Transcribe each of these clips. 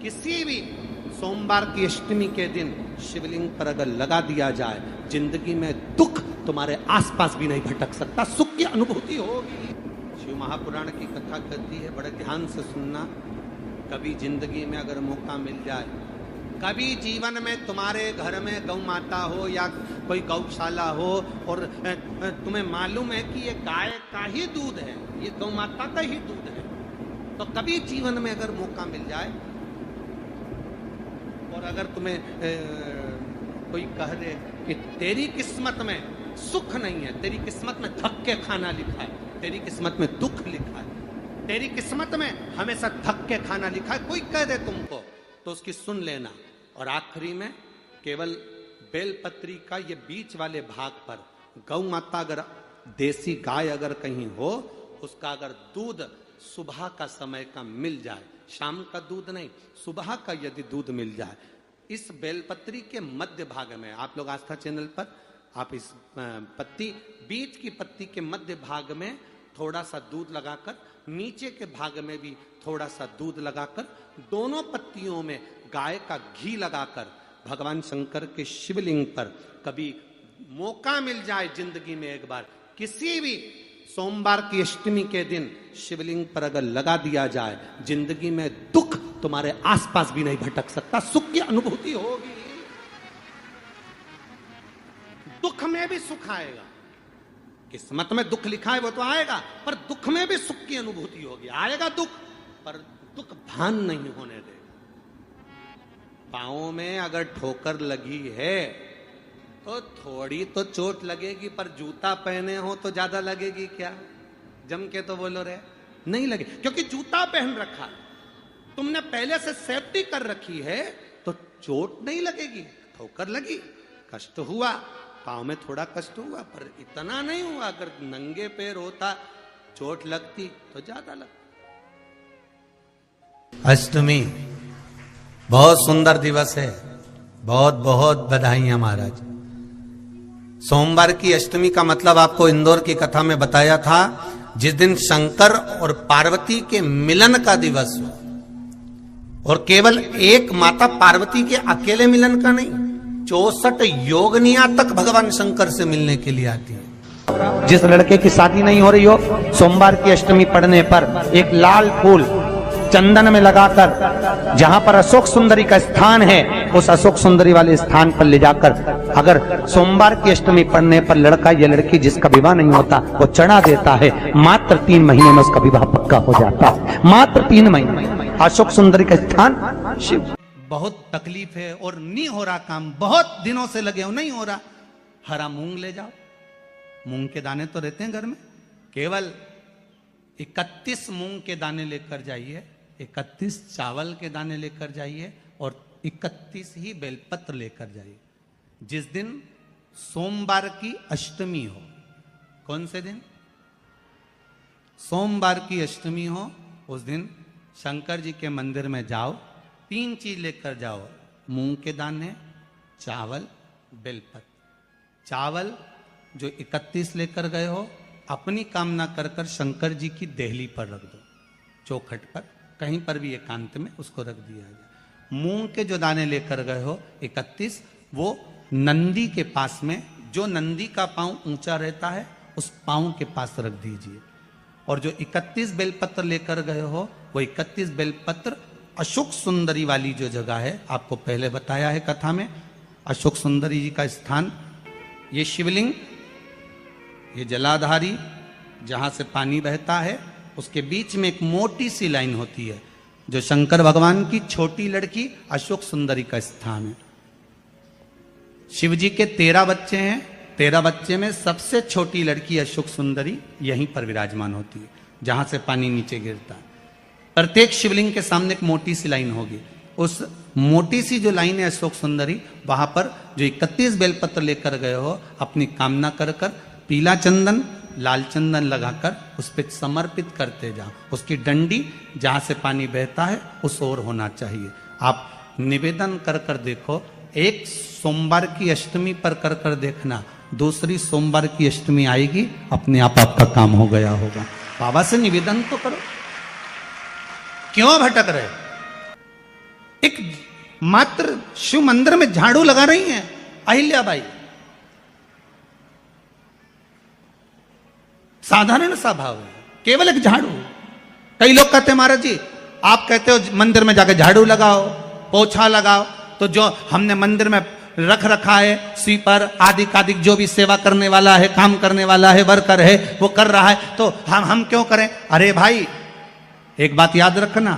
किसी भी सोमवार की अष्टमी के दिन शिवलिंग पर अगर लगा दिया जाए, जिंदगी में दुख तुम्हारे आसपास भी नहीं भटक सकता, सुख की अनुभूति होगी। शिव महापुराण की कथा कहती है, बड़े ध्यान से सुनना। कभी जिंदगी में अगर मौका मिल जाए, कभी जीवन में तुम्हारे घर में गौ माता हो या कोई गौशाला हो और तुम्हें मालूम है कि ये गाय का ही दूध है, ये गौ माता का ही दूध है, तो कभी जीवन में अगर मौका मिल जाए और अगर तुम्हें कोई कह दे कि तेरी किस्मत में सुख नहीं है, तेरी किस्मत में धक्के खाना लिखा है, तेरी किस्मत में दुख लिखा है, तेरी किस्मत में हमेशा धक्के खाना लिखा है, कोई कह दे तुमको, तो उसकी सुन लेना। और आखिरी में केवल बेलपत्री का ये बीच वाले भाग पर गौ माता, अगर देसी गाय अगर कहीं हो, उसका अगर दूध सुबह का समय का मिल जाए, शाम का दूध नहीं, सुबह का यदि दूध मिल जाए, इस बेलपत्री के मध्य भाग में, आप लोग आस्था चैनल पर आप इस पत्ती, बीच की पत्ती के मध्य भाग में थोड़ा सा दूध लगाकर, नीचे के भाग में भी थोड़ा सा दूध लगाकर, दोनों पत्तियों में गाय का घी लगाकर भगवान शंकर के शिवलिंग पर कभी मौका मिल जाए जिंदगी में एक बार, किसी भी सोमवार की अष्टमी के दिन शिवलिंग पर अगर लगा दिया जाए, जिंदगी में दुख तुम्हारे आसपास भी नहीं भटक सकता, सुख की अनुभूति होगी। दुख में भी सुख आएगा, किस्मत में दुख लिखा है वो तो आएगा, पर दुख में भी सुख की अनुभूति होगी। आएगा दुख, पर दुख भान नहीं होने देगा। पांवों में अगर ठोकर लगी है तो थोड़ी तो चोट लगेगी, पर जूता पहने हो तो ज्यादा लगेगी क्या? जम के तो बोलो रे, नहीं लगे, क्योंकि जूता पहन रखा, तुमने पहले से सेफ्टी कर रखी है, तो चोट नहीं लगेगी। ठोकर लगी, कष्ट हुआ, पांव में थोड़ा कष्ट हुआ, पर इतना नहीं हुआ। अगर नंगे पैर होता, चोट लगती तो ज्यादा लगती। अष्टमी बहुत सुंदर दिवस है, बहुत बहुत बधाइयां महाराज। सोमवार की अष्टमी का मतलब आपको इंदौर की कथा में बताया था, जिस दिन शंकर और पार्वती के मिलन का दिवस हो, और केवल एक माता पार्वती के अकेले मिलन का नहीं, 64 योगनियां तक भगवान शंकर से मिलने के लिए आती है। जिस लड़के की शादी नहीं हो रही हो, सोमवार की अष्टमी पढ़ने पर एक लाल फूल चंदन में लगाकर, जहां पर अशोक सुंदरी का स्थान है, उस अशोक सुंदरी वाले स्थान पर ले जाकर, अगर सोमवार की अष्टमी पढ़ने पर लड़का या लड़की जिसका विवाह नहीं होता वो चढ़ा देता है, मात्र 3 महीने में उसका विवाह पक्का हो जाता है। मात्र 3 महीने। अशोक सुंदरी का स्थान शिव। बहुत तकलीफ है और नहीं हो रहा काम, बहुत दिनों से लगे हो, नहीं हो रहा, हरा मूंग ले जाओ। मूंग के दाने तो रहते हैं घर में, केवल 31 मूंग के दाने लेकर जाइए, 31 चावल के दाने लेकर जाइए, और 31 ही बेलपत्र लेकर जाइए। जिस दिन सोमवार की अष्टमी हो, कौन से दिन? सोमवार की अष्टमी हो, उस दिन शंकर जी के मंदिर में जाओ, 3 चीज लेकर जाओ, मूंग के दाने, चावल, बेलपत्र। चावल जो 31 लेकर गए हो, अपनी कामना कर कर शंकर जी की देहली पर रख दो, चौखट पर, कहीं पर भी एकांत में उसको रख दिया जाए। मूंग के जो दाने लेकर गए हो 31, वो नंदी के पास में, जो नंदी का पांव ऊंचा रहता है, उस पांव के पास रख दीजिए। और जो 31 बेलपत्र लेकर गए हो, वो 31 बेलपत्र अशोक सुंदरी वाली जो जगह है, आपको पहले बताया है कथा में, अशोक सुंदरी जी का स्थान, ये शिवलिंग, ये जलाधारी जहां से पानी बहता है, उसके बीच में एक मोटी सी लाइन होती है, जो शंकर भगवान की छोटी लड़की अशोक सुंदरी का स्थान है। शिव जी के 13 बच्चे हैं, 13 बच्चे में सबसे छोटी लड़की अशोक सुंदरी यहीं पर विराजमान होती है, जहां से पानी नीचे गिरता है। प्रत्येक शिवलिंग के सामने एक मोटी सी लाइन होगी, उस मोटी सी जो लाइन है अशोक सुंदरी, वहां पर जो 31 बेलपत्र लेकर गए हो, अपनी कामना कर कर पीला चंदन, लाल चंदन लगाकर उस पर समर्पित करते जाओ। उसकी डंडी जहां से पानी बहता है उस ओर होना चाहिए। आप निवेदन कर कर देखो, एक सोमवार की अष्टमी पर कर कर देखना, दूसरी सोमवार की अष्टमी आएगी, अपने आप आपका काम हो गया होगा। बाबा से निवेदन तो करो, क्यों भटक रहे? एक मात्र शिव मंदिर में झाड़ू लगा रही हैं अहिल्याबाई। साधारण सा भाव है, केवल एक झाड़ू। कई लोग कहते हैं महाराज जी आप कहते हो मंदिर में जाके झाड़ू लगाओ, पोछा लगाओ, तो जो हमने मंदिर में रख रखा है स्वीपर आदि कादिक जो भी सेवा करने वाला है, काम करने वाला है, वर्कर है, वो कर रहा है, तो हम क्यों करें? अरे भाई एक बात याद रखना,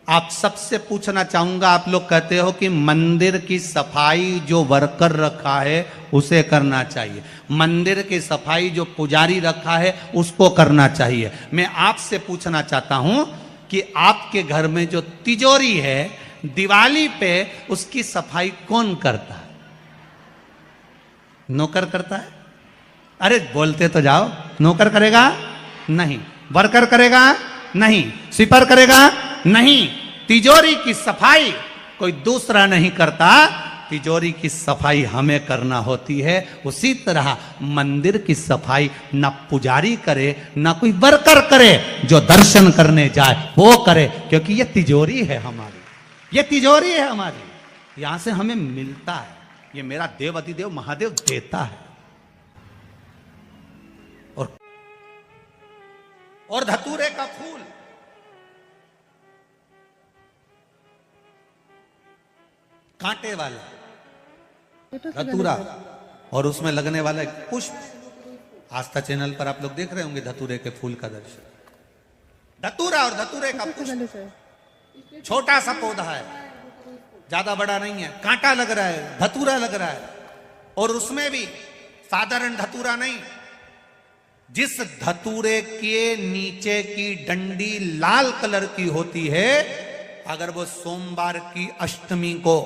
आप सबसे पूछना चाहूंगा, आप लोग कहते हो कि मंदिर की सफाई जो वर्कर रखा है उसे करना चाहिए, मंदिर की सफाई जो पुजारी रखा है उसको करना चाहिए। मैं आपसे पूछना चाहता हूं कि आपके घर में जो तिजोरी है दिवाली पे उसकी सफाई कौन करता है? नौकर करता है? अरे बोलते तो जाओ। नौकर करेगा? नहीं। वर्कर करेगा? नहीं। स्वीपर करेगा? नहीं। तिजोरी की सफाई कोई दूसरा नहीं करता, तिजोरी की सफाई हमें करना होती है। उसी तरह मंदिर की सफाई ना पुजारी करे ना कोई वर्कर करे, जो दर्शन करने जाए वो करे, क्योंकि ये तिजोरी है हमारी, ये तिजोरी है हमारी, यहां से हमें मिलता है, ये मेरा देव अधिदेव महादेव देता है। और धतूरे का फूल, कांटे वाला धतूरा और उसमें लगने वाला एक पुष्प, आस्था चैनल पर आप लोग देख रहे होंगे धतूरे के फूल का दर्शन। धतूरा और धतूरे का पुष्प छोटा सा पौधा है, ज्यादा बड़ा नहीं है, कांटा लग रहा है, धतूरा लग रहा है, और उसमें भी साधारण धतूरा नहीं, जिस धतूरे के नीचे की डंडी लाल कलर की होती है, अगर वो सोमवार की अष्टमी को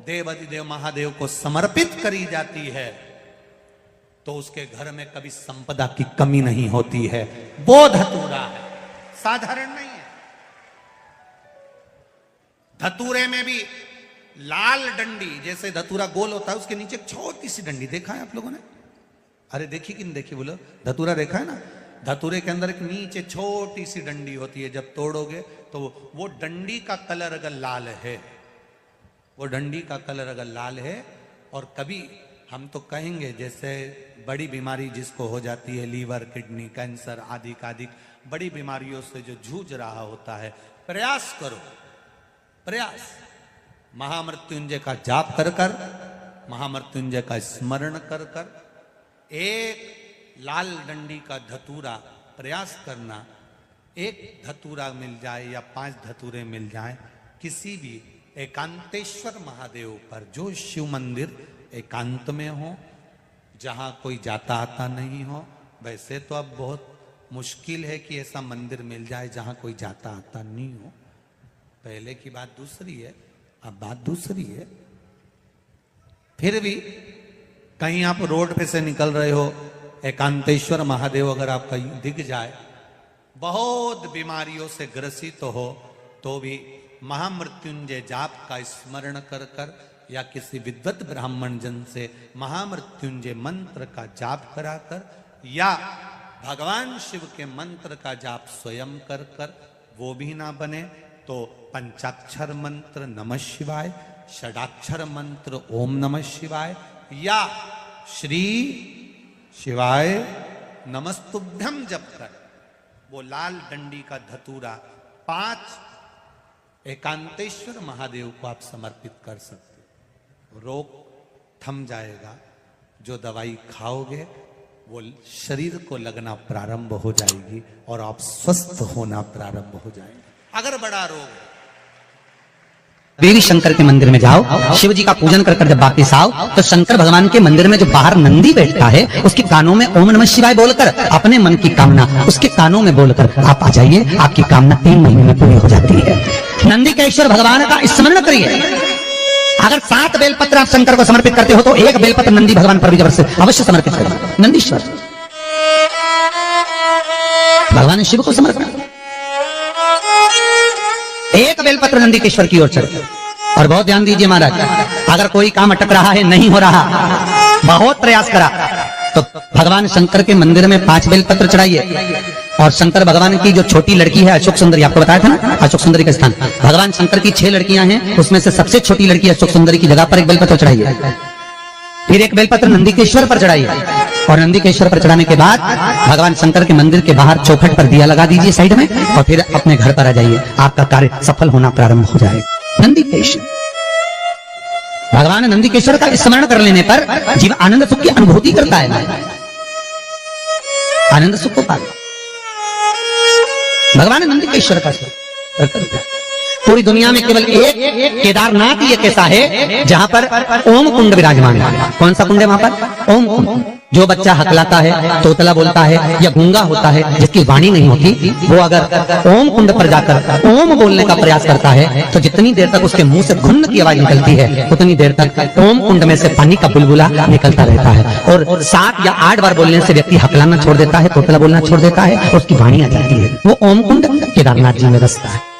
देव अधिदेव महादेव को समर्पित करी जाती है तो उसके घर में कभी संपदा की कमी नहीं होती है। वो धतूरा है, साधारण नहीं है। धतूरे में भी लाल डंडी, जैसे धतूरा गोल होता है उसके नीचे छोटी सी डंडी, देखा है आप लोगों ने? अरे देखी कि नहीं देखी बोलो? धतूरा देखा है ना? धतूरे के अंदर एक नीचे छोटी सी डंडी होती है, जब तोड़ोगे तो वो डंडी का कलर अगर लाल है, वो डंडी का कलर अगर लाल है, और कभी हम तो कहेंगे जैसे बड़ी बीमारी जिसको हो जाती है, लीवर किडनी कैंसर आदि आदि बड़ी बीमारियों से जो जूझ रहा होता है, प्रयास करो, प्रयास महामृत्युंजय का जाप कर कर, महामृत्युंजय का स्मरण कर कर, एक लाल डंडी का धतूरा प्रयास करना, एक धतूरा मिल जाए या 5 धतूरे मिल जाए किसी भी एकांतेश्वर महादेव पर, जो शिव मंदिर एकांत में हो, जहां कोई जाता आता नहीं हो। वैसे तो अब बहुत मुश्किल है कि ऐसा मंदिर मिल जाए जहां कोई जाता आता नहीं हो, पहले की बात दूसरी है, अब बात दूसरी है। फिर भी कहीं आप रोड पे से निकल रहे हो, एकांतेश्वर महादेव अगर आपका दिख जाए, बहुत बीमारियों से ग्रसित हो, तो भी महामृत्युंजय जाप का स्मरण कर कर या किसी विद्वत ब्राह्मण जन से महामृत्युंजय मंत्र का जाप कराकर या भगवान शिव के मंत्र का जाप स्वयं कर कर, वो भी ना बने तो पंचाक्षर मंत्र नमः शिवाय, षडाक्षर मंत्र ओम नमः शिवाय या श्री शिवाय नमस्तुभ्यम जप कर वो लाल डंडी का धतूरा 5 एकांतेश्वर महादेव को आप समर्पित कर सकते हो। रोग थम जाएगा, जो दवाई खाओगे वो शरीर को लगना प्रारंभ हो जाएगी और आप स्वस्थ होना प्रारंभ हो जाएंगे। अगर बड़ा रोग है, देवी शंकर के मंदिर में जाओ, शिव जी का पूजन कर कर जब वापिस आओ तो शंकर भगवान के मंदिर में जो बाहर नंदी बैठता है उसके कानों में ओम नमः शिवाय बोलकर अपने मन की कामना उसके कानों में बोलकर आप आ जाइए, आपकी कामना 3 महीने में पूरी हो जाती है। नंदीकेश्वर भगवान का स्मरण करिए। अगर 7 बेलपत्र आप शंकर को समर्पित करते हो तो 1 बेलपत्र नंदी भगवान पर भी जबरदस्त अवश्य समर्पित करें। नंदीश्वर भगवान शिव को समर्पित, 1 बेलपत्र नंदीकेश्वर की ओर चढ़े। और बहुत ध्यान दीजिए महाराज, अगर कोई काम अटक रहा है, नहीं हो रहा, बहुत प्रयास करा, तो भगवान शंकर के मंदिर में 5 बेलपत्र चढ़ाइए। और शंकर भगवान की जो छोटी लड़की है अशोक सुंदरी, आपको बताया था ना अशोक सुंदरी का स्थान, भगवान शंकर की 6 लड़कियां हैं, उसमें से सबसे छोटी लड़की अशोक सुंदरी की जगह पर एक बेलपत्र चढ़ाई है। फिर एक बेलपत्र नंदीकेश्वर पर चढ़ाई है, और नंदीकेश्वर पर चढ़ाने के बाद भगवान शंकर के मंदिर के बाहर चौखट पर दिया लगा दीजिए साइड में, और फिर अपने घर पर आ जाइए, आपका कार्य सफल होना प्रारंभ हो जाएगा। नंदीकेश्वर, भगवान नंदीकेश्वर का स्मरण कर लेने पर जीव आनंद सुख की अनुभूति करता है, आनंद सुख को पाता। भगवान नंदीकेश्वर का पूरी दुनिया में केवल एक केदारनाथ ही एक ऐसा है जहां पर ओम कुंड विराजमान है। कौन सा कुंड है वहां पर? ओम कुंड। जो बच्चा हकलाता है, तोतला बोलता है या गूंगा होता है, जिसकी वाणी नहीं होती, वो अगर ओम कुंड पर जाकर ओम बोलने का प्रयास करता है तो जितनी देर तक उसके मुंह से घुन्न की आवाज निकलती है उतनी देर तक ओम कुंड में से पानी का बुलबुला निकलता रहता है। और 7 या 8 बार बोलने से व्यक्ति हकलाना छोड़ देता है, तोतला बोलना छोड़ देता है और उसकी वाणी आ जाती है। वो ओम कुंड केदारनाथ जी में बसता है।